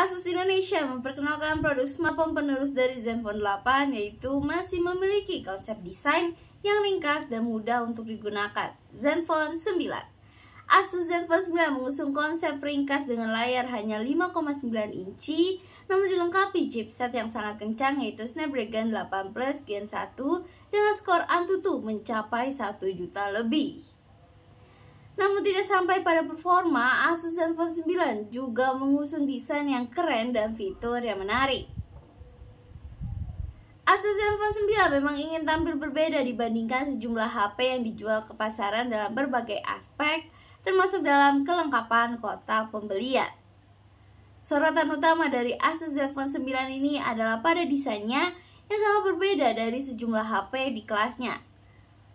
Asus Indonesia memperkenalkan produk smartphone penerus dari Zenfone 8, yaitu masih memiliki konsep desain yang ringkas dan mudah untuk digunakan, Zenfone 9. Asus Zenfone 9 mengusung konsep ringkas dengan layar hanya 5,9 inci, namun dilengkapi chipset yang sangat kencang, yaitu Snapdragon 8 Plus Gen 1 dengan skor Antutu mencapai 1 juta lebih. Namun tidak sampai pada performa, Asus Zenfone 9 juga mengusung desain yang keren dan fitur yang menarik. Asus Zenfone 9 memang ingin tampil berbeda dibandingkan sejumlah HP yang dijual ke pasaran dalam berbagai aspek, termasuk dalam kelengkapan kotak pembelian. Sorotan utama dari Asus Zenfone 9 ini adalah pada desainnya yang sangat berbeda dari sejumlah HP di kelasnya.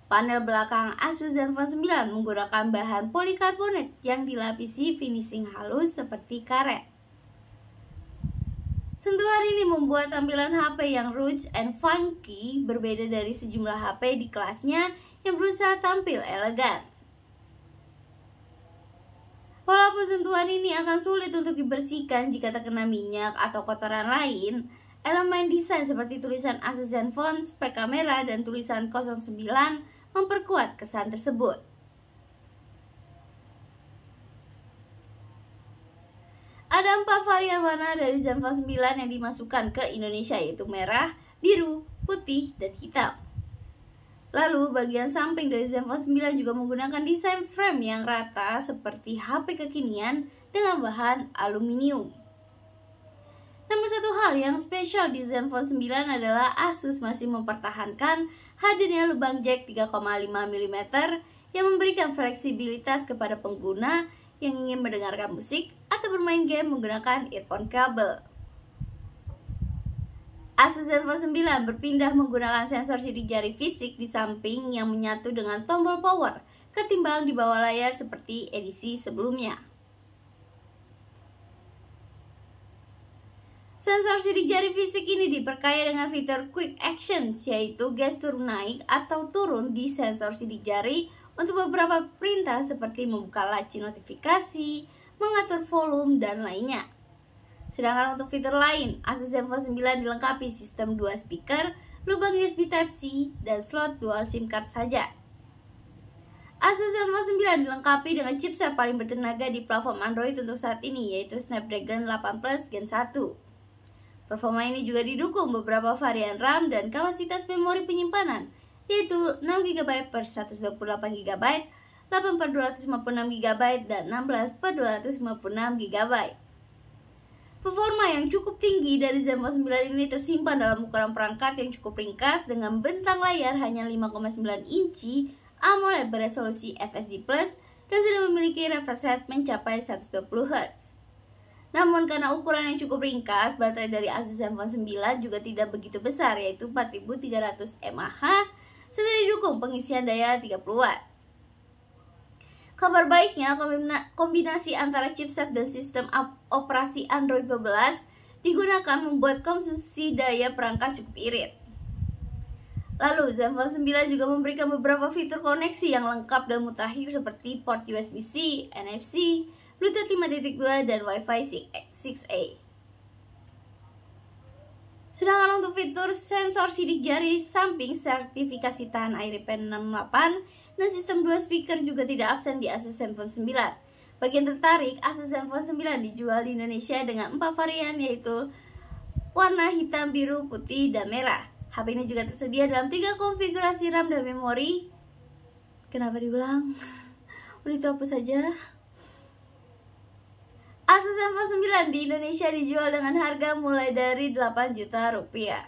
Panel belakang Asus Zenfone 9 menggunakan bahan polikarbonat yang dilapisi finishing halus seperti karet. Sentuhan ini membuat tampilan HP yang roots and funky berbeda dari sejumlah HP di kelasnya yang berusaha tampil elegan. Walaupun sentuhan ini akan sulit untuk dibersihkan jika terkena minyak atau kotoran lain, elemen desain seperti tulisan Asus Zenfone, spek kamera, dan tulisan 09 memperkuat kesan tersebut. Ada 4 varian warna dari Zenfone 9 yang dimasukkan ke Indonesia, yaitu merah, biru, putih, dan hitam. Lalu bagian samping dari Zenfone 9 juga menggunakan desain frame yang rata seperti HP kekinian dengan bahan aluminium. Namun satu hal yang spesial di Zenfone 9 adalah Asus masih mempertahankan hadirnya lubang jack 3,5 mm yang memberikan fleksibilitas kepada pengguna yang ingin mendengarkan musik atau bermain game menggunakan earphone kabel. Asus Zenfone 9 berpindah menggunakan sensor sidik jari fisik di samping yang menyatu dengan tombol power ketimbang di bawah layar seperti edisi sebelumnya. Sensor sidik jari fisik ini diperkaya dengan fitur Quick Actions, yaitu gestur naik atau turun di sensor sidik jari untuk beberapa perintah seperti membuka laci notifikasi, mengatur volume, dan lainnya. Sedangkan untuk fitur lain, Asus Zenfone 9 dilengkapi sistem 2 speaker, lubang USB Type-C, dan slot dual SIM card saja. Asus Zenfone 9 dilengkapi dengan chipset paling bertenaga di platform Android untuk saat ini, yaitu Snapdragon 8 Plus Gen 1. Performa ini juga didukung beberapa varian RAM dan kapasitas memori penyimpanan, yaitu 6GB per 128GB, 8 per 256GB, dan 16 per 256GB. Performa yang cukup tinggi dari Zenfone 9 ini tersimpan dalam ukuran perangkat yang cukup ringkas dengan bentang layar hanya 5,9 inci AMOLED beresolusi FSD Plus dan sudah memiliki refresh rate mencapai 120Hz. Namun karena ukuran yang cukup ringkas, baterai dari Asus Zenfone 9 juga tidak begitu besar, yaitu 4300 mAh, serta didukung pengisian daya 30W. Kabar baiknya, kombinasi antara chipset dan sistem operasi Android 12 digunakan membuat konsumsi daya perangkat cukup irit. Lalu, Zenfone 9 juga memberikan beberapa fitur koneksi yang lengkap dan mutakhir seperti port USB-C, NFC, Bluetooth 5.2, dan Wi-Fi 6A. Sedangkan untuk fitur sensor sidik jari samping, sertifikasi tahan air IP68, dan sistem 2 speaker juga tidak absen di Asus Zenfone 9. Bagi yang tertarik, Asus Zenfone 9 dijual di Indonesia dengan 4 varian, yaitu warna hitam, biru, putih, dan merah. HP ini juga tersedia dalam 3 konfigurasi RAM dan memori. Kenapa diulang? Udah itu apa saja? Asus Zenfone 9 di Indonesia dijual dengan harga mulai dari 8 juta rupiah.